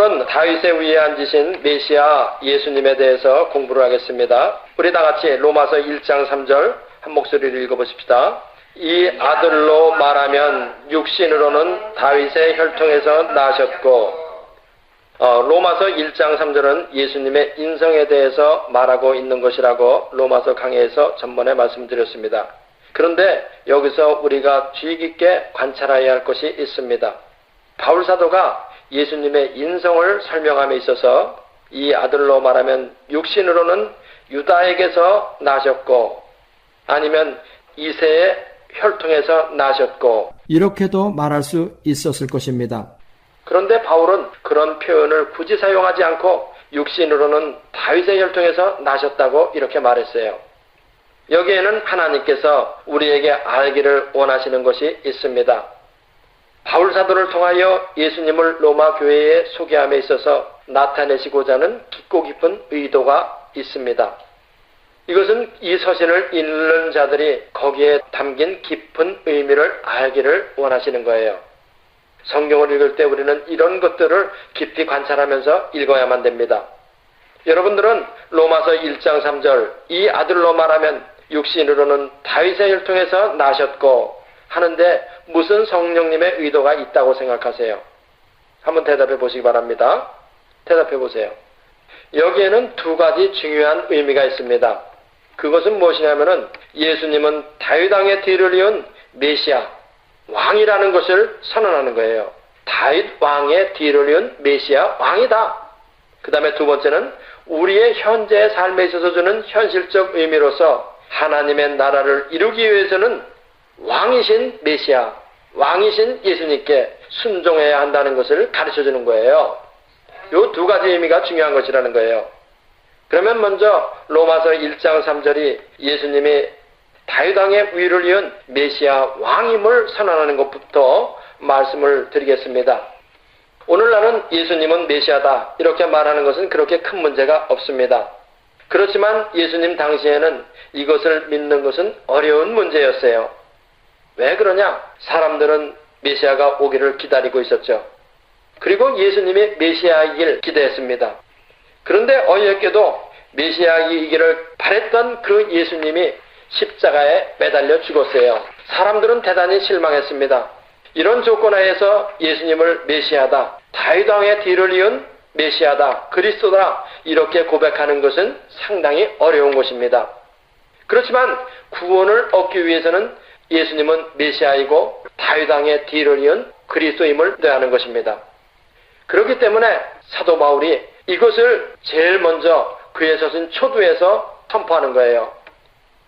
오늘은 다윗의 위에 앉으신 메시아 예수님에 대해서 공부를 하겠습니다. 우리 다 같이 로마서 1장 3절 한 목소리를 읽어보십시다. 이 아들로 말하면 육신으로는 다윗의 혈통에서 나셨고, 로마서 1장 3절은 예수님의 인성에 대해서 말하고 있는 것이라고 로마서 강해에서 전번에 말씀드렸습니다. 그런데 여기서 우리가 주의 깊게 관찰해야 할 것이 있습니다. 바울 사도가 예수님의 인성을 설명함에 있어서 이 아들로 말하면 육신으로는 유다에게서 나셨고, 아니면 이새의 혈통에서 나셨고, 이렇게도 말할 수 있었을 것입니다. 그런데 바울은 그런 표현을 굳이 사용하지 않고 육신으로는 다윗의 혈통에서 나셨다고 이렇게 말했어요. 여기에는 하나님께서 우리에게 알기를 원하시는 것이 있습니다. 바울 사도를 통하여 예수님을 로마 교회에 소개함에 있어서 나타내시고자 하는 깊고 깊은 의도가 있습니다. 이것은 이 서신을 읽는 자들이 거기에 담긴 깊은 의미를 알기를 원하시는 거예요. 성경을 읽을 때 우리는 이런 것들을 깊이 관찰하면서 읽어야만 됩니다. 여러분들은 로마서 1장 3절 이 아들로 말하면 육신으로는 다윗의 혈통에서 나셨고 하는데 무슨 성령님의 의도가 있다고 생각하세요? 한번 대답해 보시기 바랍니다. 대답해 보세요. 여기에는 두 가지 중요한 의미가 있습니다. 그것은 무엇이냐면은 예수님은 다윗 왕의 뒤를 이은 메시아, 왕이라는 것을 선언하는 거예요. 다윗 왕의 뒤를 이은 메시아 왕이다. 그 다음에 두 번째는 우리의 현재의 삶에 있어서 주는 현실적 의미로서 하나님의 나라를 이루기 위해서는 왕이신 메시아, 왕이신 예수님께 순종해야 한다는 것을 가르쳐주는 거예요. 이 두 가지 의미가 중요한 것이라는 거예요. 그러면 먼저 로마서 1장 3절이 예수님이 다윗 왕의 위를 이은 메시아 왕임을 선언하는 것부터 말씀을 드리겠습니다. 오늘날은 예수님은 메시아다 이렇게 말하는 것은 그렇게 큰 문제가 없습니다. 그렇지만 예수님 당시에는 이것을 믿는 것은 어려운 문제였어요. 왜 그러냐? 사람들은 메시아가 오기를 기다리고 있었죠. 그리고 예수님이 메시아이길 기대했습니다. 그런데 어이없게도 메시아이기를 바랬던 그 예수님이 십자가에 매달려 죽었어요. 사람들은 대단히 실망했습니다. 이런 조건 하에서 예수님을 메시아다, 다윗 왕의 뒤를 이은 메시아다, 그리스도다 이렇게 고백하는 것은 상당히 어려운 것입니다. 그렇지만 구원을 얻기 위해서는 예수님은 메시아이고 다윗 왕의 뒤를 이은 그리스도임을 대하는 것입니다. 그렇기 때문에 사도 바울이 이것을 제일 먼저 그의 서신 초두에서 선포하는 거예요.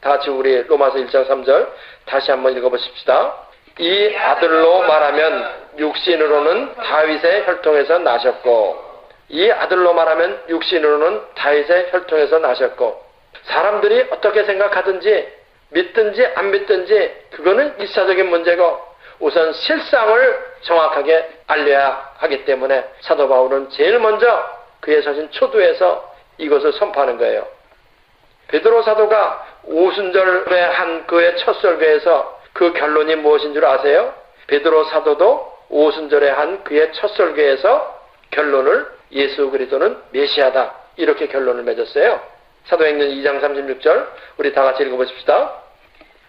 다 같이 우리 로마서 1장 3절 다시 한번 읽어보십시다. 이 아들로 말하면 육신으로는 다윗의 혈통에서 나셨고, 이 아들로 말하면 육신으로는 다윗의 혈통에서 나셨고, 사람들이 어떻게 생각하든지 믿든지 안 믿든지 그거는 일차적인 문제고 우선 실상을 정확하게 알려야 하기 때문에 사도 바울은 제일 먼저 그의 서신 초두에서 이것을 선포하는 거예요. 베드로 사도가 오순절에 한 그의 첫 설교에서 그 결론이 무엇인 줄 아세요? 베드로 사도도 오순절에 한 그의 첫 설교에서 결론을 예수 그리스도는 메시아다 이렇게 결론을 맺었어요. 사도행전 2장 36절 우리 다 같이 읽어보십시다.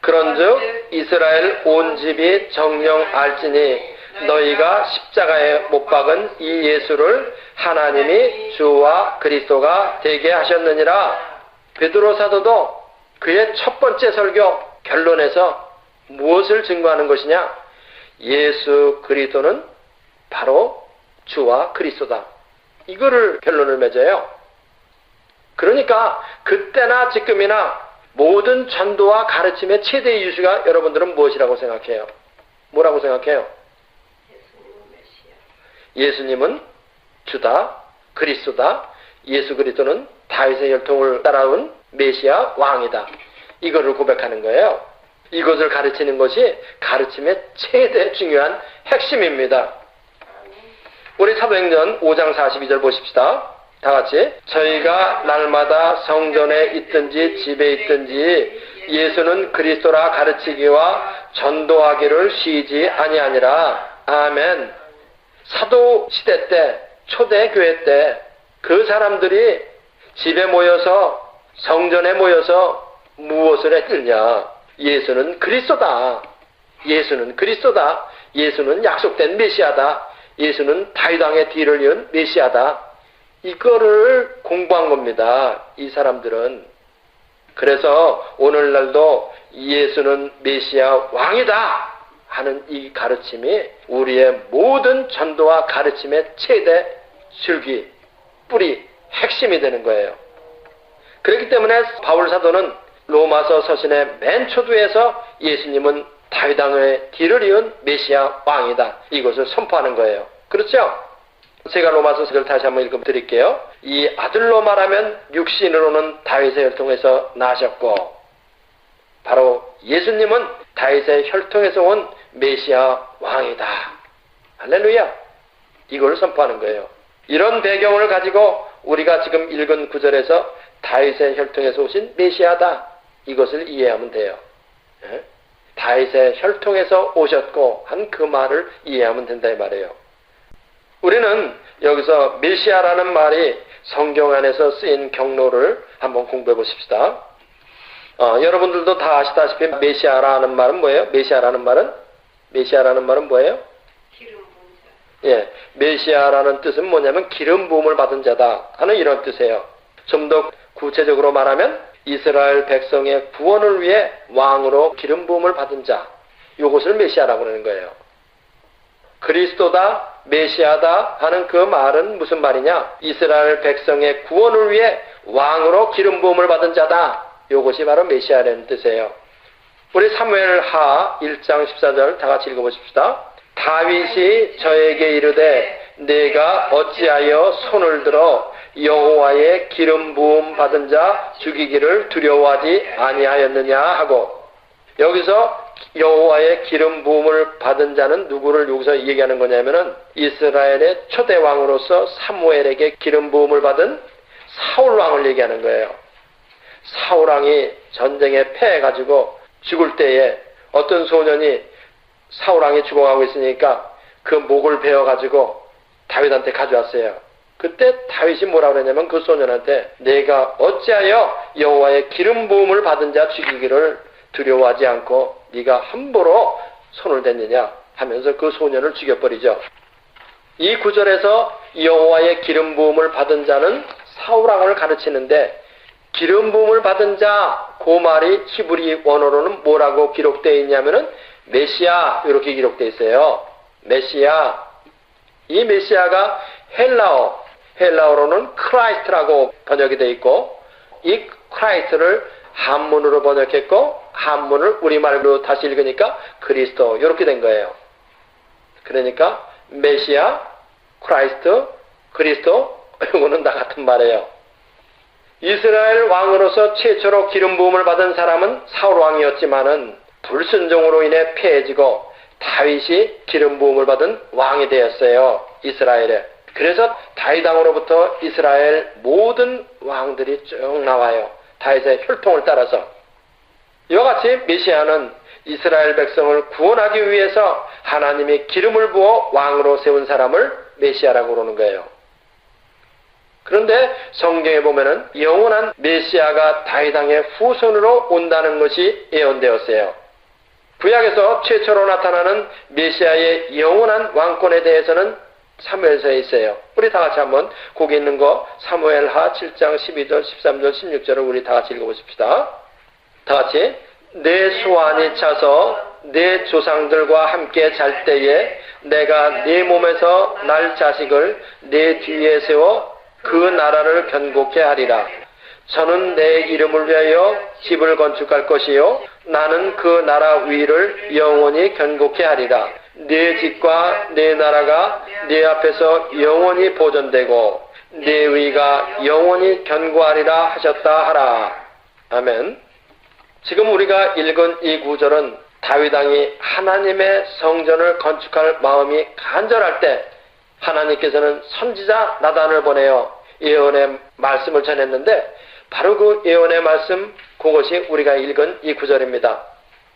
그런즉 이스라엘 온 집이 정녕 알지니 너희가 십자가에 못 박은 이 예수를 하나님이 주와 그리스도가 되게 하셨느니라. 베드로 사도도 그의 첫 번째 설교 결론에서 무엇을 증거하는 것이냐? 예수 그리스도는 바로 주와 그리스도다. 이거를 결론을 맺어요. 그러니까 그때나 지금이나 모든 전도와 가르침의 최대 이슈가 여러분들은 무엇이라고 생각해요? 뭐라고 생각해요? 예수님은 주다, 그리스도다, 예수 그리스도는 다윗의 혈통을 따라온 메시아 왕이다. 이거를 고백하는 거예요. 이것을 가르치는 것이 가르침의 최대 중요한 핵심입니다. 우리 사도행전 5장 42절 보십시다. 다 같이 저희가 날마다 성전에 있든지 집에 있든지 예수는 그리스도라 가르치기와 전도하기를 쉬지 아니하니라. 아멘. 사도 시대 때 초대교회 때 그 사람들이 집에 모여서 성전에 모여서 무엇을 했느냐? 예수는 그리스도다. 예수는 그리스도다. 예수는 약속된 메시아다. 예수는 다윗 왕의 뒤를 이은 메시아다. 이거를 공부한 겁니다. 이 사람들은. 그래서 오늘날도 예수는 메시아 왕이다 하는 이 가르침이 우리의 모든 전도와 가르침의 최대 줄기, 뿌리, 핵심이 되는 거예요. 그렇기 때문에 바울 사도는 로마서 서신의 맨 초두에서 예수님은 다윗 왕의 뒤를 이은 메시아 왕이다. 이것을 선포하는 거예요. 그렇죠? 제가 로마서를 다시 한번 읽어드릴게요. 이 아들로 말하면 육신으로는 다윗의 혈통에서 나셨고 바로 예수님은 다윗의 혈통에서 온 메시아 왕이다. 할렐루야. 이걸 선포하는 거예요. 이런 배경을 가지고 우리가 지금 읽은 구절에서 다윗의 혈통에서 오신 메시아다. 이것을 이해하면 돼요. 다윗의 혈통에서 오셨고 한 그 말을 이해하면 된다 이 말이에요. 우리는 여기서 메시아라는 말이 성경 안에서 쓰인 경로를 한번 공부해 보십시다. 여러분들도 다 아시다시피 메시아라는 말은 뭐예요? 메시아라는 말은 뭐예요? 기름 부은 자. 예, 메시아라는 뜻은 뭐냐면 기름 부음을 받은 자다 하는 이런 뜻이에요. 좀 더 구체적으로 말하면 이스라엘 백성의 구원을 위해 왕으로 기름 부음을 받은 자, 이것을 메시아라고 하는 거예요. 그리스도다, 메시아다 하는 그 말은 무슨 말이냐? 이스라엘 백성의 구원을 위해 왕으로 기름 부음을 받은 자다. 이것이 바로 메시아라는 뜻이에요. 우리 사무엘하 1장 14절 다 같이 읽어보십시다. 다윗이 저에게 이르되 내가 어찌하여 손을 들어 여호와의 기름 부음 받은 자 죽이기를 두려워하지 아니하였느냐 하고, 여기서 여호와의 기름 부음을 받은 자는 누구를 여기서 얘기하는 거냐면은 이스라엘의 초대 왕으로서 사무엘에게 기름 부음을 받은 사울 왕을 얘기하는 거예요. 사울 왕이 전쟁에 패해가지고 죽을 때에 어떤 소년이 사울 왕이 죽어가고 있으니까 그 목을 베어가지고 다윗한테 가져왔어요. 그때 다윗이 뭐라 그랬냐면 그 소년한테 내가 어찌하여 여호와의 기름 부음을 받은 자 죽이기를 두려워하지 않고 네가 함부로 손을 댔느냐 하면서 그 소년을 죽여버리죠. 이 구절에서 여호와의 기름 부음을 받은 자는 사울 왕을 가르치는데, 기름 부음을 받은 자, 그 말이 히브리 원어로는 뭐라고 기록되어 있냐면은 메시아 이렇게 기록되어 있어요. 메시아. 이 메시아가 헬라어로는 크라이스트라고 번역이 되어 있고, 이 크라이스트를 한문으로 번역했고 한문을 우리말로 다시 읽으니까 그리스도 이렇게 된 거예요. 그러니까 메시아, 크라이스트, 그리스도 이거는 다 같은 말이에요. 이스라엘 왕으로서 최초로 기름 부음을 받은 사람은 사울 왕이었지만은 불순종으로 인해 패해지고 다윗이 기름 부음을 받은 왕이 되었어요. 이스라엘에. 그래서 다윗 왕으로부터 이스라엘 모든 왕들이 쭉 나와요. 다윗의 혈통을 따라서. 이와 같이 메시아는 이스라엘 백성을 구원하기 위해서 하나님이 기름을 부어 왕으로 세운 사람을 메시아라고 그러는 거예요. 그런데 성경에 보면은 영원한 메시아가 다윗 왕의 후손으로 온다는 것이 예언되었어요. 구약에서 최초로 나타나는 메시아의 영원한 왕권에 대해서는 사무엘서에 있어요. 우리 다 같이 한번 거기 있는 거 사무엘하 7장 12절, 13절, 16절을 우리 다 같이 읽어보십시다. 다 같이. 내 소환이 차서 내 조상들과 함께 잘 때에 내가 네 몸에서 날 자식을 내 뒤에 세워 그 나라를 견고케 하리라. 저는 내 이름을 위하여 집을 건축할 것이요 나는 그 나라 위를 영원히 견고케 하리라. 네 집과 네 나라가 네 앞에서 영원히 보존되고 네 위가 영원히 견고하리라 하셨다 하라. 아멘. 지금 우리가 읽은 이 구절은 다윗 왕이 하나님의 성전을 건축할 마음이 간절할 때 하나님께서는 선지자 나단을 보내어 예언의 말씀을 전했는데, 바로 그 예언의 말씀, 그것이 우리가 읽은 이 구절입니다.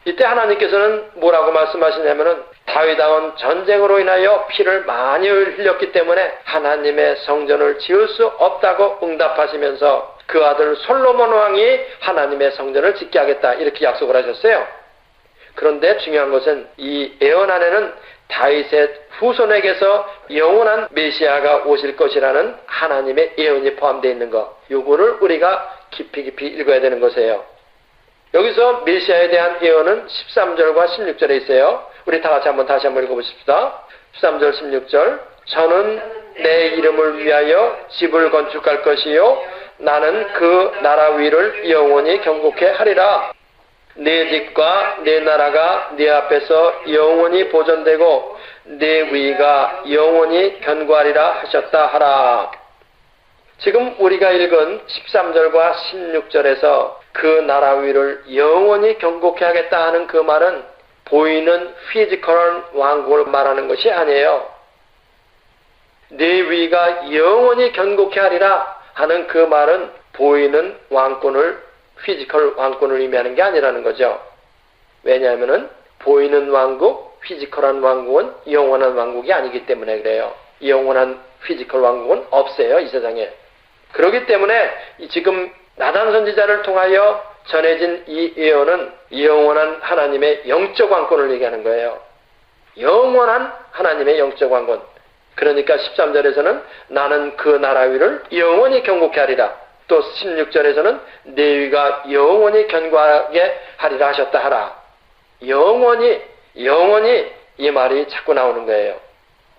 이때 하나님께서는 뭐라고 말씀하시냐면은 다윗 왕은 전쟁으로 인하여 피를 많이 흘렸기 때문에 하나님의 성전을 지을 수 없다고 응답하시면서 그 아들 솔로몬 왕이 하나님의 성전을 짓게 하겠다 이렇게 약속을 하셨어요. 그런데 중요한 것은 이 예언 안에는 다윗의 후손에게서 영원한 메시아가 오실 것이라는 하나님의 예언이 포함되어 있는 것, 요거를 우리가 깊이 읽어야 되는 것이에요. 여기서 메시아에 대한 예언은 13절과 16절에 있어요. 우리 다 같이 다시 한번 읽어보십시다. 13절 16절 저는 내 이름을 위하여 집을 건축할 것이요 나는 그 나라 위를 영원히 경고케 하리라. 내 집과 내 나라가 네 앞에서 영원히 보존되고 내 위가 영원히 견고하리라 하셨다 하라. 지금 우리가 읽은 13절과 16절에서 그 나라 위를 영원히 경고케 하겠다 하는 그 말은 보이는 피지컬한 왕국을 말하는 것이 아니에요. 내 위가 영원히 견고케 하리라 하는 그 말은 보이는 왕권을, 피지컬 왕권을 의미하는 게 아니라는 거죠. 왜냐하면은 보이는 왕국, 피지컬한 왕국은 영원한 왕국이 아니기 때문에 그래요. 영원한 피지컬 왕국은 없어요, 이 세상에. 그렇기 때문에 지금 나단 선지자를 통하여 전해진 이 예언은 영원한 하나님의 영적 왕권을 얘기하는 거예요. 영원한 하나님의 영적 왕권. 그러니까 13절에서는 나는 그 나라 위를 영원히 경고케 하리라. 또 16절에서는 내 위가 영원히 견고하게 하리라 하셨다 하라. 영원히 이 말이 자꾸 나오는 거예요.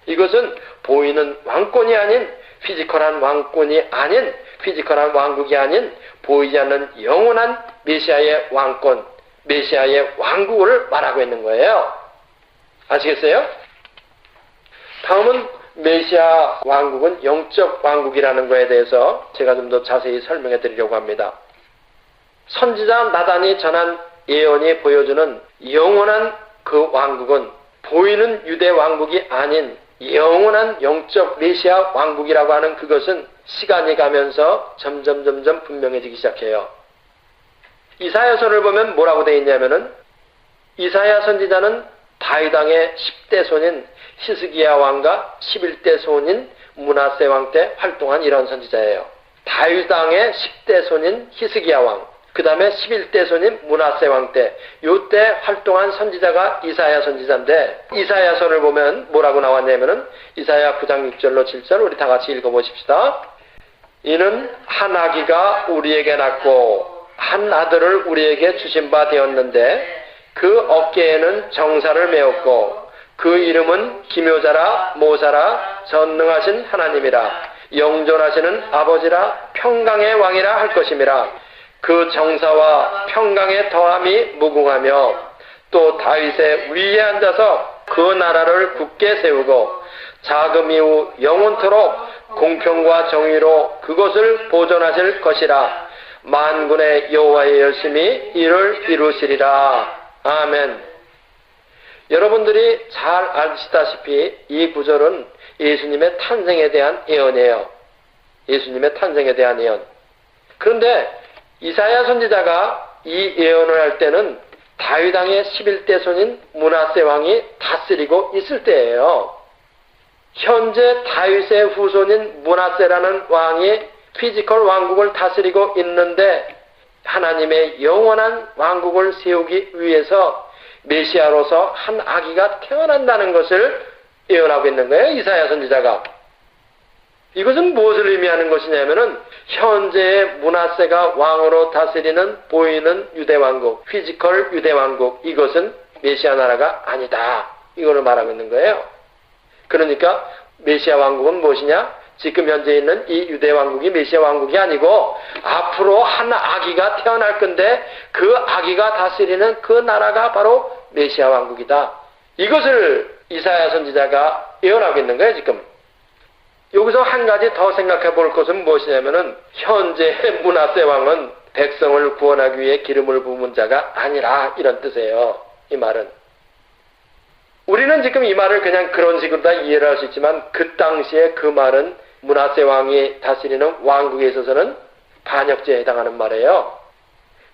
이것은 보이는 왕권이 아닌 피지컬한 왕권이 아닌 피지컬한 왕국이 아닌 보이지 않는 영원한 메시아의 왕권, 메시아의 왕국을 말하고 있는 거예요. 아시겠어요? 다음은 메시아 왕국은 영적 왕국이라는 것에 대해서 제가 좀 더 자세히 설명해 드리려고 합니다. 선지자 나단이 전한 예언이 보여주는 영원한 그 왕국은 보이는 유대 왕국이 아닌 영원한 영적 메시아 왕국이라고 하는 그것은 시간이 가면서 점점 분명해지기 시작해요. 이사야서를 보면 뭐라고 되어 있냐면은 이사야 선지자는 다윗 왕의 10대 손인 히스기야 왕과 11대 손인 므낫세 왕 때 활동한 이런 선지자예요. 다윗 왕의 10대 손인 히스기야 왕, 그 다음에 11대 손인 므낫세 왕 때, 요때 활동한 선지자가 이사야 선지자인데, 이사야서를 보면 뭐라고 나왔냐면은 이사야 9장 6절로 7절 우리 다 같이 읽어보십시다. 이는 한 아기가 우리에게 낳고 한 아들을 우리에게 주신 바 되었는데 그 어깨에는 정사를 메었고 그 이름은 기묘자라 모사라 전능하신 하나님이라 영존하시는 아버지라 평강의 왕이라 할 것임이라. 그 정사와 평강의 더함이 무궁하며 또 다윗의 위에 앉아서 그 나라를 굳게 세우고 자금 이후 영원토록 공평과 정의로 그것을 보존하실 것이라. 만군의 여호와의 열심히 이를 이루시리라. 아멘. 여러분들이 잘 아시다시피 이 구절은 예수님의 탄생에 대한 예언이에요. 예수님의 탄생에 대한 예언. 그런데 이사야 선지자가 이 예언을 할 때는 다윗 왕의 11대 손인 므낫세 왕이 다스리고 있을 때예요. 현재 다윗의 후손인 므낫세라는 왕이 피지컬 왕국을 다스리고 있는데 하나님의 영원한 왕국을 세우기 위해서 메시아로서 한 아기가 태어난다는 것을 예언하고 있는 거예요, 이사야 선지자가. 이것은 무엇을 의미하는 것이냐면은 현재의 므낫세가 왕으로 다스리는 보이는 유대왕국, 피지컬 유대왕국, 이것은 메시아 나라가 아니다, 이거를 말하고 있는 거예요. 그러니까 메시아 왕국은 무엇이냐? 지금 현재 있는 이 유대왕국이 메시아 왕국이 아니고 앞으로 한 아기가 태어날 건데 그 아기가 다스리는 그 나라가 바로 메시아 왕국이다. 이것을 이사야 선지자가 예언하고 있는 거예요, 지금. 여기서 한 가지 더 생각해 볼 것은 무엇이냐면은 현재의 므낫세 왕은 백성을 구원하기 위해 기름을 부은 자가 아니라, 이런 뜻이에요. 이 말은. 우리는 지금 이 말을 그냥 그런 식으로 다 이해를 할 수 있지만 그 당시에 그 말은 므낫세 왕이 다스리는 왕국에 있어서는 반역죄에 해당하는 말이에요.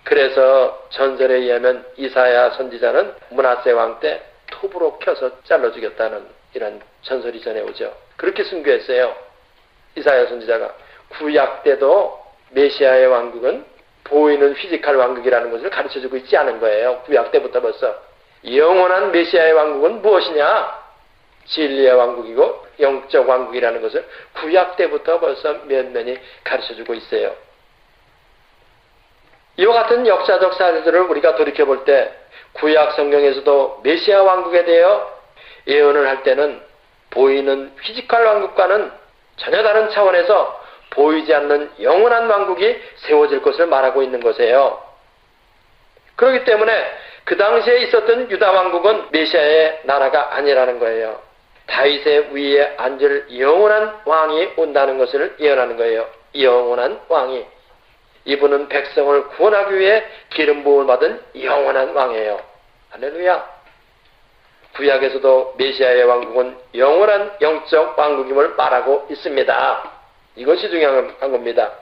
그래서 전설에 의하면 이사야 선지자는 므낫세 왕 때 톱으로 켜서 잘라 죽였다는 이런 전설이 전해오죠. 그렇게 순교했어요. 이사야 선지자가. 구약 때도 메시아의 왕국은 보이는 피지컬 왕국이라는 것을 가르쳐주고 있지 않은 거예요. 구약 때부터 벌써. 영원한 메시아의 왕국은 무엇이냐? 진리의 왕국이고 영적 왕국이라는 것을 구약 때부터 벌써 면면히 가르쳐주고 있어요. 이와 같은 역사적 사례들을 우리가 돌이켜볼 때 구약 성경에서도 메시아 왕국에 대하여 예언을 할 때는 보이는 피지컬 왕국과는 전혀 다른 차원에서 보이지 않는 영원한 왕국이 세워질 것을 말하고 있는 것이에요. 그렇기 때문에 그 당시에 있었던 유다 왕국은 메시아의 나라가 아니라는 거예요. 다윗의 위에 앉을 영원한 왕이 온다는 것을 예언하는 거예요. 영원한 왕이. 이분은 백성을 구원하기 위해 기름 부음을 받은 영원한 왕이에요. 할렐루야. 구약에서도 메시아의 왕국은 영원한 영적 왕국임을 말하고 있습니다. 이것이 중요한 겁니다.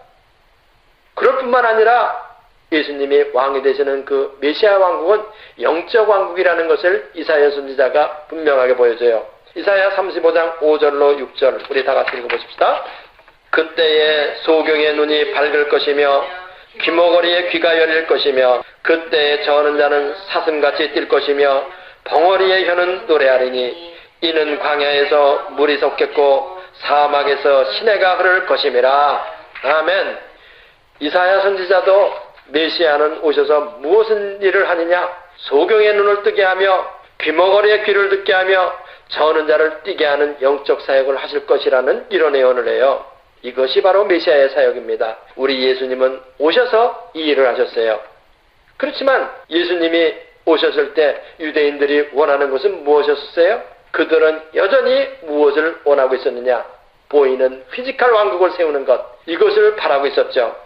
그럴 뿐만 아니라 예수님이 왕이 되시는 그 메시아 왕국은 영적 왕국이라는 것을 이사야 선지자가 분명하게 보여줘요. 이사야 35장 5절로 6절 우리 다 같이 읽어보십시다. 그때에 소경의 눈이 밝을 것이며 귀머거리의 귀가 열릴 것이며 그때에 저는 자는 사슴같이 뛸 것이며 벙어리의 혀는 노래하리니 이는 광야에서 물이 섞였고 사막에서 시내가 흐를 것임이라. 아멘. 이사야 선지자도 메시아는 오셔서 무엇은 일을 하느냐? 소경의 눈을 뜨게 하며 귀머거리의 귀를 듣게 하며 저는 자를 뛰게 하는 영적 사역을 하실 것이라는 이런 예언을 해요. 이것이 바로 메시아의 사역입니다. 우리 예수님은 오셔서 이 일을 하셨어요. 그렇지만 예수님이 오셨을 때 유대인들이 원하는 것은 무엇이었어요? 그들은 여전히 무엇을 원하고 있었느냐? 보이는 피지컬 왕국을 세우는 것, 이것을 바라고 있었죠.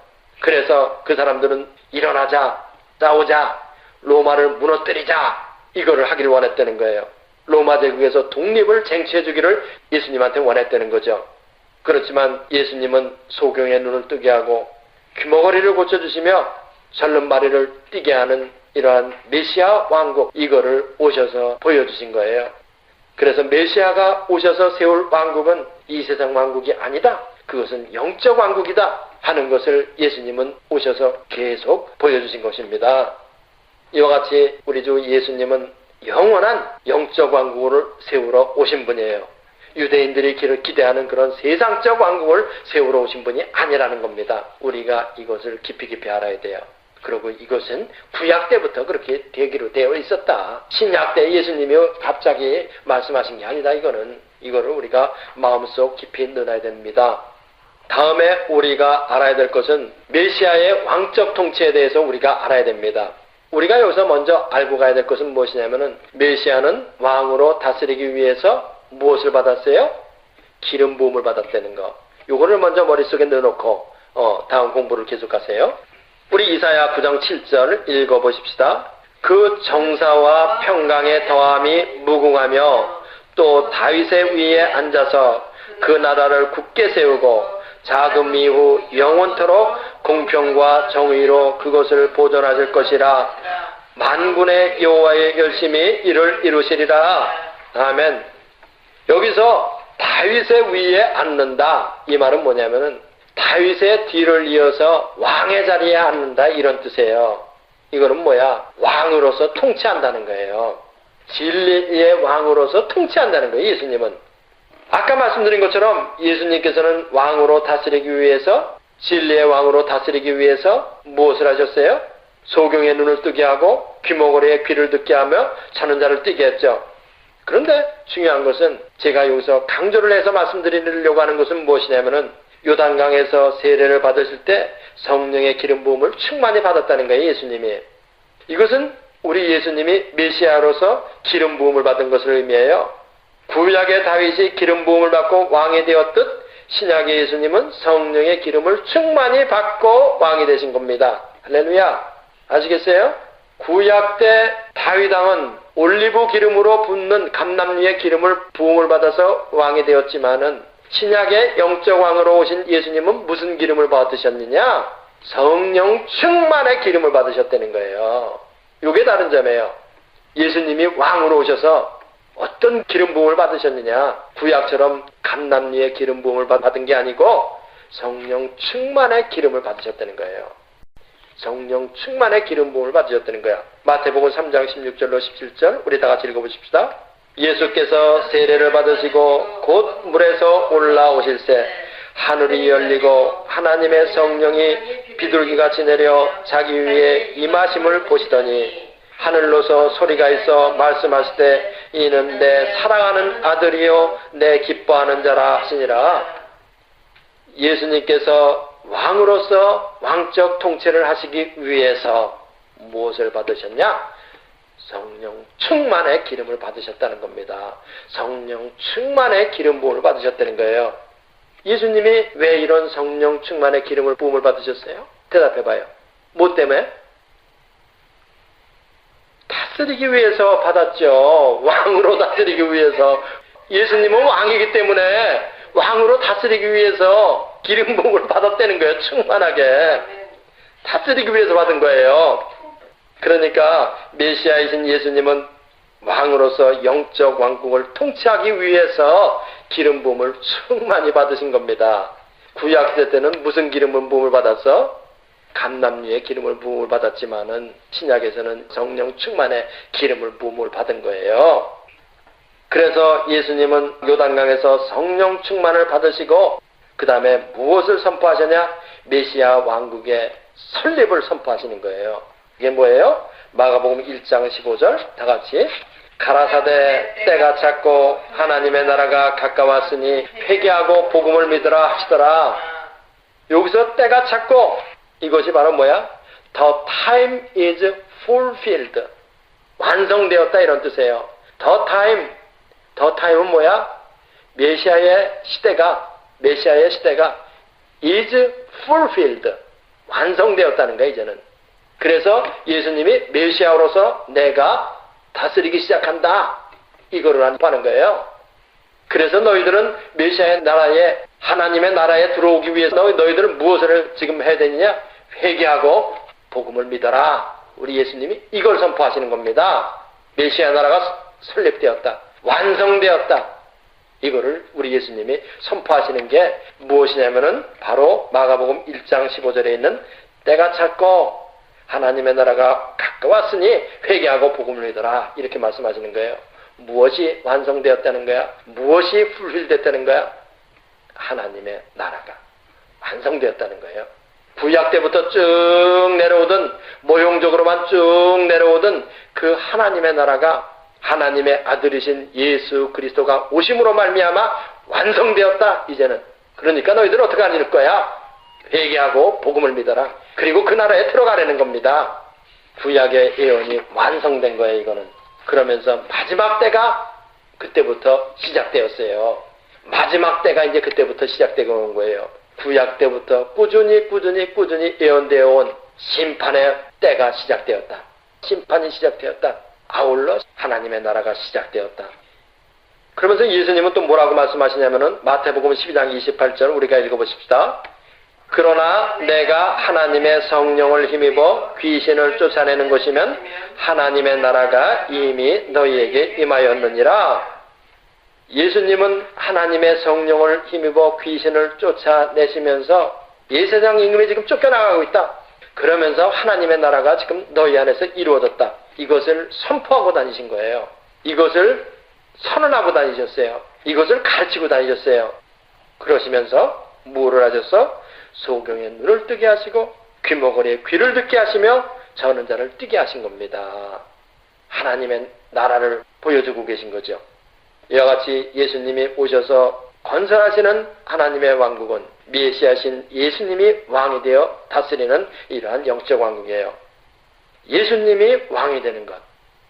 그래서 그 사람들은 일어나자, 싸우자, 로마를 무너뜨리자, 이거를 하기를 원했다는 거예요. 로마 제국에서 독립을 쟁취해 주기를 예수님한테 원했다는 거죠. 그렇지만 예수님은 소경의 눈을 뜨게 하고 귀머거리를 고쳐주시며 절름발이를 뛰게 하는 이러한 메시아 왕국, 이거를 오셔서 보여주신 거예요. 그래서 메시아가 오셔서 세울 왕국은 이 세상 왕국이 아니다. 그것은 영적 왕국이다 하는 것을 예수님은 오셔서 계속 보여주신 것입니다. 이와 같이 우리 주 예수님은 영원한 영적 왕국을 세우러 오신 분이에요. 유대인들이 기대하는 그런 세상적 왕국을 세우러 오신 분이 아니라는 겁니다. 우리가 이것을 깊이 알아야 돼요. 그리고 이것은 구약 때부터 그렇게 되기로 되어 있었다. 신약 때 예수님이 갑자기 말씀하신 게 아니다. 이거를 우리가 마음속 깊이 넣어야 됩니다. 다음에 우리가 알아야 될 것은 메시아의 왕적 통치에 대해서 우리가 알아야 됩니다. 우리가 여기서 먼저 알고 가야 될 것은 무엇이냐면은 메시아는 왕으로 다스리기 위해서 무엇을 받았어요? 기름 부음을 받았다는 거. 요거를 먼저 머릿속에 넣어놓고 다음 공부를 계속하세요. 우리 이사야 9장 7절 읽어보십시다. 그 정사와 평강의 더함이 무궁하며 또 다윗의 위에 앉아서 그 나라를 굳게 세우고 자금 이후 영원토록 공평과 정의로 그것을 보존하실 것이라. 만군의 여호와의 열심히 이를 이루시리라. 아멘. 여기서 다윗의 위에 앉는다, 이 말은 뭐냐면은 다윗의 뒤를 이어서 왕의 자리에 앉는다, 이런 뜻이에요. 이거는 뭐야? 왕으로서 통치한다는 거예요. 진리의 왕으로서 통치한다는 거예요. 예수님은 아까 말씀드린 것처럼 예수님께서는 왕으로 다스리기 위해서, 진리의 왕으로 다스리기 위해서 무엇을 하셨어요? 소경의 눈을 뜨게 하고 귀머거리의 귀를 듣게 하며 자는 자를 뛰게 했죠. 그런데 중요한 것은 제가 여기서 강조를 해서 말씀드리려고 하는 것은 무엇이냐면은 요단강에서 세례를 받으실 때 성령의 기름 부음을 충만히 받았다는 거예요. 예수님이. 이것은 우리 예수님이 메시아로서 기름 부음을 받은 것을 의미해요. 구약의 다윗이 기름 부음을 받고 왕이 되었듯 신약의 예수님은 성령의 기름을 충만히 받고 왕이 되신 겁니다. 할렐루야. 아시겠어요? 구약 때 다윗 왕은 올리브 기름으로 붓는 감람류의 기름을 부음을 받아서 왕이 되었지만은 신약의 영적 왕으로 오신 예수님은 무슨 기름을 받으셨느냐? 성령 충만의 기름을 받으셨다는 거예요. 이게 다른 점이에요. 예수님이 왕으로 오셔서 어떤 기름 부음을 받으셨느냐? 구약처럼 감람리의 기름 부음을 받은 게 아니고 성령 충만의 기름을 받으셨다는 거예요. 성령 충만의 기름 부음을 받으셨다는 거야. 마태복음 3장 16절로 17절 우리 다 같이 읽어보십시다. 예수께서 세례를 받으시고 곧 물에서 올라오실새 하늘이 열리고 하나님의 성령이 비둘기같이 내려 자기 위에 임하심을 보시더니 하늘로서 소리가 있어 말씀하시되 이는 내 사랑하는 아들이요 내 기뻐하는 자라 하시니라. 예수님께서 왕으로서 왕적 통치를 하시기 위해서 무엇을 받으셨냐? 성령 충만의 기름을 받으셨다는 겁니다. 성령 충만의 기름 부음을 받으셨다는 거예요. 예수님이 왜 이런 성령 충만의 기름을 부음을 받으셨어요? 대답해봐요. 뭐 때문에? 다스리기 위해서 받았죠. 왕으로 다스리기 위해서. 예수님은 왕이기 때문에 왕으로 다스리기 위해서 기름 부음을 받았다는 거예요. 충만하게. 다스리기 위해서 받은 거예요. 그러니까 메시아이신 예수님은 왕으로서 영적 왕국을 통치하기 위해서 기름 부음을 충만히 받으신 겁니다. 구약시대 때는 무슨 기름 부음을 받았어? 감람류의 기름을 부음을 받았지만은 신약에서는 성령 충만의 기름을 부음을 받은 거예요. 그래서 예수님은 요단강에서 성령 충만을 받으시고 그 다음에 무엇을 선포하셨냐? 메시아 왕국의 설립을 선포하시는 거예요. 이게 뭐예요? 마가복음 1장 15절 다 같이 가라사대 때가 찼고 하나님의 나라가 가까웠으니 회개하고 복음을 믿으라 하시더라. 여기서 때가 찼고 이것이 바로 뭐야? The time is fulfilled. 완성되었다 이런 뜻이에요. The time은 뭐야? 메시아의 시대가 is fulfilled. 완성되었다는 거야 이제는. 그래서 예수님이 메시아로서 내가 다스리기 시작한다. 이거를 하는 거예요. 그래서 너희들은 메시아의 나라에 하나님의 나라에 들어오기 위해서 너희들은 무엇을 지금 해야 되느냐? 회개하고 복음을 믿어라. 우리 예수님이 이걸 선포하시는 겁니다. 메시아 나라가 설립되었다. 완성되었다. 이거를 우리 예수님이 선포하시는 게 무엇이냐면은 바로 마가복음 1장 15절에 있는 때가 찼고 하나님의 나라가 가까웠으니 회개하고 복음을 믿어라. 이렇게 말씀하시는 거예요. 무엇이 완성되었다는 거야? 무엇이 풀필됐다는 거야? 하나님의 나라가 완성되었다는 거예요. 구약 때부터 쭉 내려오던 모형적으로만 쭉 내려오던 그 하나님의 나라가 하나님의 아들이신 예수 그리스도가 오심으로 말미암아 완성되었다. 이제는. 그러니까 너희들은 어떻게 하는 거야? 회개하고 복음을 믿어라. 그리고 그 나라에 들어가려는 겁니다. 구약의 예언이 완성된 거예요. 이거는. 그러면서 마지막 때가 그때부터 시작되었어요. 마지막 때가 이제 그때부터 시작되고 온 거예요. 구약 때부터 꾸준히 예언되어 온 심판의 때가 시작되었다. 심판이 시작되었다. 아울러 하나님의 나라가 시작되었다. 그러면서 예수님은 또 뭐라고 말씀하시냐면은 마태복음 12장 28절 우리가 읽어보십시다. 그러나 내가 하나님의 성령을 힘입어 귀신을 쫓아내는 것이면 하나님의 나라가 이미 너희에게 임하였느니라. 예수님은 하나님의 성령을 힘입어 귀신을 쫓아내시면서 예세상 임금이 지금 쫓겨나가고 있다. 그러면서 하나님의 나라가 지금 너희 안에서 이루어졌다. 이것을 선포하고 다니신 거예요. 이것을 선언하고 다니셨어요. 이것을 가르치고 다니셨어요. 그러시면서 뭐를 하셨어? 소경의 눈을 뜨게 하시고 귀머거리의 귀를 듣게 하시며 저는 자를 뜨게 하신 겁니다. 하나님의 나라를 보여주고 계신 거죠. 이와 같이 예수님이 오셔서 건설하시는 하나님의 왕국은 메시아신 예수님이 왕이 되어 다스리는 이러한 영적 왕국이에요. 예수님이 왕이 되는 것.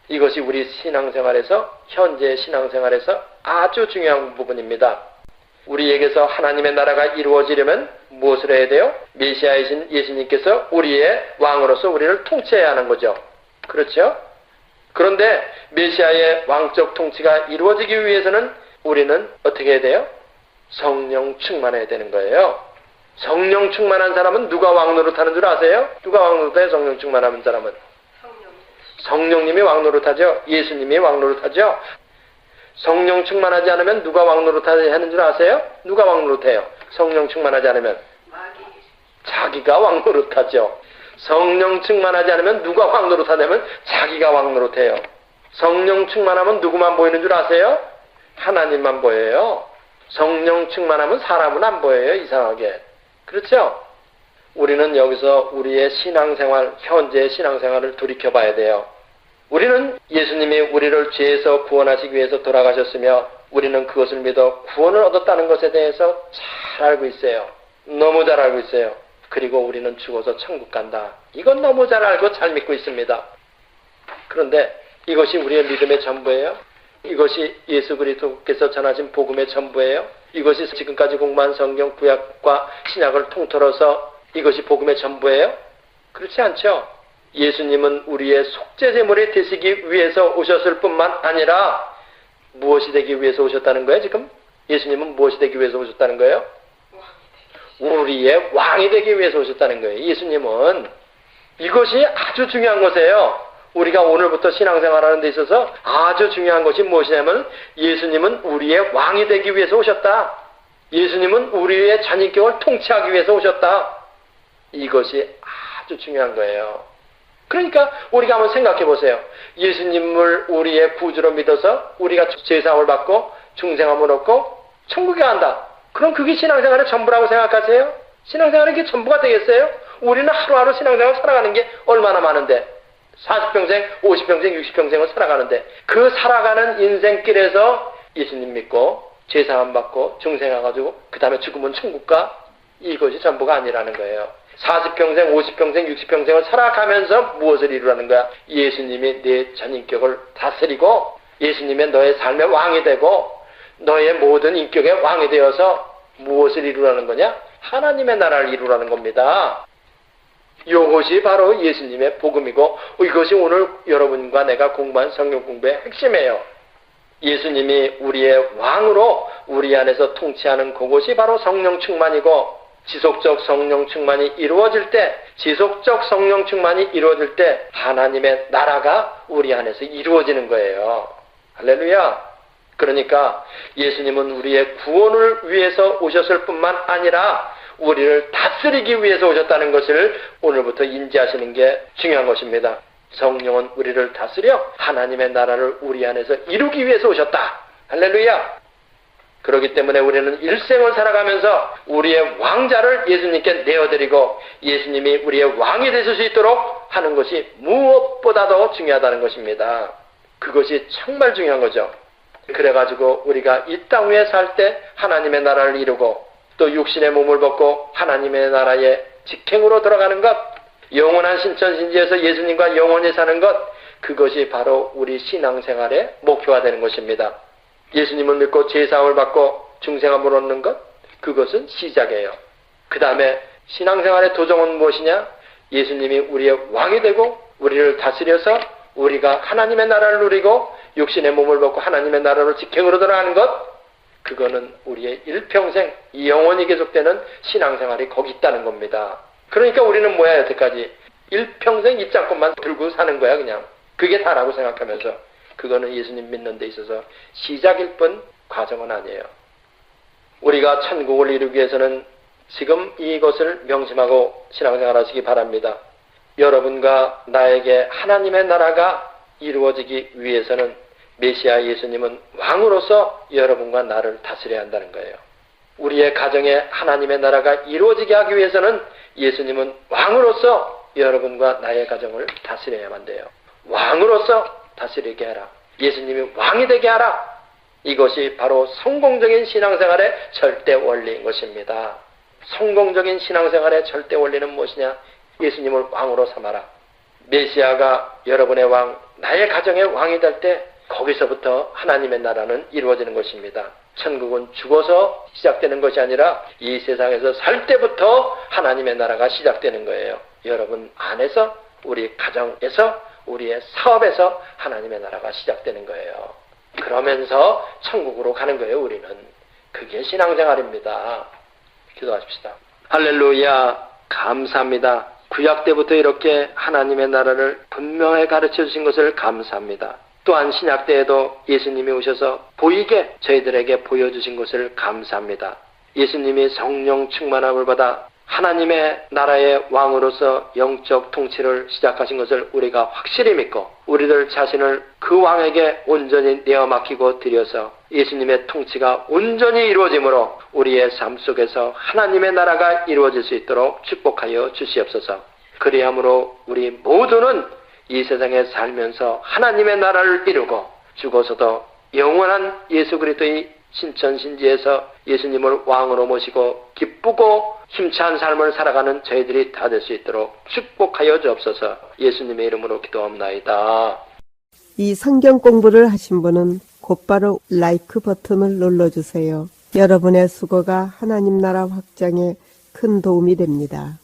이것이 우리 신앙생활에서 현재 신앙생활에서 아주 중요한 부분입니다. 우리에게서 하나님의 나라가 이루어지려면 무엇을 해야 돼요? 메시아이신 예수님께서 우리의 왕으로서 우리를 통치해야 하는 거죠. 그렇죠? 그런데 메시아의 왕적 통치가 이루어지기 위해서는 우리는 어떻게 해야 돼요? 성령 충만해야 되는 거예요. 성령 충만한 사람은 누가 왕노릇하는 줄 아세요? 누가 왕노릇해요? 성령 충만한 사람은? 성령님이 왕노릇하죠. 예수님이 왕노릇하죠. 성령 충만하지 않으면 누가 왕노릇하는 줄 아세요? 누가 왕노릇해요? 성령 충만하지 않으면? 자기가 왕노릇하죠. 성령 충만하지 않으면 누가 왕노릇하냐면 자기가 왕노릇해요. 성령 충만하면 누구만 보이는 줄 아세요? 하나님만 보여요. 성령 충만하면 사람은 안 보여요. 이상하게. 그렇죠? 우리는 여기서 우리의 신앙생활, 현재의 신앙생활을 돌이켜봐야 돼요. 우리는 예수님이 우리를 죄에서 구원하시기 위해서 돌아가셨으며 우리는 그것을 믿어 구원을 얻었다는 것에 대해서 잘 알고 있어요. 너무 잘 알고 있어요. 그리고 우리는 죽어서 천국 간다. 이건 너무 잘 알고 잘 믿고 있습니다. 그런데 이것이 우리의 믿음의 전부예요? 이것이 예수 그리스도께서 전하신 복음의 전부예요? 이것이 지금까지 공부한 성경 구약과 신약을 통틀어서 이것이 복음의 전부예요? 그렇지 않죠? 예수님은 우리의 속죄제물이 되시기 위해서 오셨을 뿐만 아니라 무엇이 되기 위해서 오셨다는 거예요, 지금? 예수님은 무엇이 되기 위해서 오셨다는 거예요? 우리의 왕이 되기 위해서 오셨다는 거예요. 예수님은 이것이 아주 중요한 것이에요. 우리가 오늘부터 신앙생활하는 데 있어서 아주 중요한 것이 무엇이냐면 예수님은 우리의 왕이 되기 위해서 오셨다. 예수님은 우리의 전인격을 통치하기 위해서 오셨다. 이것이 아주 중요한 거예요. 그러니까 우리가 한번 생각해 보세요. 예수님을 우리의 구주로 믿어서 우리가 죄사함을 받고 중생함을 얻고 천국에 간다. 그럼 그게 신앙생활의 전부라고 생각하세요? 신앙생활이 그게 전부가 되겠어요? 우리는 하루하루 신앙생활을 살아가는 게 얼마나 많은데 40평생, 50평생, 60평생을 살아가는데 그 살아가는 인생길에서 예수님 믿고 죄사함 받고 중생해가지고 그 다음에 죽으면 천국 가? 이것이 전부가 아니라는 거예요. 40평생, 50평생, 60평생을 살아가면서 무엇을 이루라는 거야? 예수님이 내 전인격을 다스리고 예수님의 너의 삶의 왕이 되고 너의 모든 인격의 왕이 되어서 무엇을 이루라는 거냐? 하나님의 나라를 이루라는 겁니다. 이것이 바로 예수님의 복음이고 이것이 오늘 여러분과 내가 공부한 성경 공부의 핵심이에요. 예수님이 우리의 왕으로 우리 안에서 통치하는 그것이 바로 성령 충만이고 지속적 성령 충만이 이루어질 때 지속적 성령 충만이 이루어질 때 하나님의 나라가 우리 안에서 이루어지는 거예요. 할렐루야. 그러니까 예수님은 우리의 구원을 위해서 오셨을 뿐만 아니라 우리를 다스리기 위해서 오셨다는 것을 오늘부터 인지하시는 게 중요한 것입니다. 성령은 우리를 다스려 하나님의 나라를 우리 안에서 이루기 위해서 오셨다. 할렐루야. 그렇기 때문에 우리는 일생을 살아가면서 우리의 왕자를 예수님께 내어드리고 예수님이 우리의 왕이 되실 수 있도록 하는 것이 무엇보다도 중요하다는 것입니다. 그것이 정말 중요한 거죠. 그래가지고 우리가 이 땅 위에 살 때 하나님의 나라를 이루고 또 육신의 몸을 벗고 하나님의 나라의 직행으로 들어가는 것, 영원한 신천신지에서 예수님과 영원히 사는 것, 그것이 바로 우리 신앙생활의 목표가 되는 것입니다. 예수님을 믿고 죄사함을 받고 중생함을 얻는 것, 그것은 시작이에요. 그 다음에 신앙생활의 도정은 무엇이냐? 예수님이 우리의 왕이 되고 우리를 다스려서 우리가 하나님의 나라를 누리고 육신의 몸을 벗고 하나님의 나라로 직행으로 들어가는 것, 그거는 우리의 일평생 영원히 계속되는 신앙생활이 거기 있다는 겁니다. 그러니까 우리는 뭐야 여태까지 일평생 입장권만 들고 사는 거야 그냥. 그게 다라고 생각하면서 그거는 예수님 믿는 데 있어서 시작일 뿐 과정은 아니에요. 우리가 천국을 이루기 위해서는 지금 이것을 명심하고 신앙생활 하시기 바랍니다. 여러분과 나에게 하나님의 나라가 이루어지기 위해서는 메시아 예수님은 왕으로서 여러분과 나를 다스려야 한다는 거예요. 우리의 가정에 하나님의 나라가 이루어지게 하기 위해서는 예수님은 왕으로서 여러분과 나의 가정을 다스려야만 돼요. 왕으로서 다스리게 하라. 예수님이 왕이 되게 하라. 이것이 바로 성공적인 신앙생활의 절대 원리인 것입니다. 성공적인 신앙생활의 절대 원리는 무엇이냐? 예수님을 왕으로 삼아라. 메시아가 여러분의 왕, 나의 가정의 왕이 될 때 거기서부터 하나님의 나라는 이루어지는 것입니다. 천국은 죽어서 시작되는 것이 아니라 이 세상에서 살 때부터 하나님의 나라가 시작되는 거예요. 여러분 안에서, 우리 가정에서, 우리의 사업에서 하나님의 나라가 시작되는 거예요. 그러면서 천국으로 가는 거예요, 우리는. 그게 신앙생활입니다. 기도하십시다. 할렐루야, 감사합니다. 구약 때부터 이렇게 하나님의 나라를 분명히 가르쳐 주신 것을 감사합니다. 또한 신약 때에도 예수님이 오셔서 보이게 저희들에게 보여주신 것을 감사합니다. 예수님이 성령 충만함을 받아 하나님의 나라의 왕으로서 영적 통치를 시작하신 것을 우리가 확실히 믿고 우리들 자신을 그 왕에게 온전히 내어 맡기고 드려서 예수님의 통치가 온전히 이루어짐으로 우리의 삶 속에서 하나님의 나라가 이루어질 수 있도록 축복하여 주시옵소서. 그리함으로 우리 모두는 이 세상에 살면서 하나님의 나라를 이루고 죽어서도 영원한 예수 그리스도의 신천신지에서 예수님을 왕으로 모시고 기쁘고 힘찬 삶을 살아가는 저희들이 다 될 수 있도록 축복하여 주옵소서. 예수님의 이름으로 기도합나이다. 이 성경 공부를 하신 분은 곧바로 라이크 버튼을 눌러주세요. 여러분의 수고가 하나님 나라 확장에 큰 도움이 됩니다.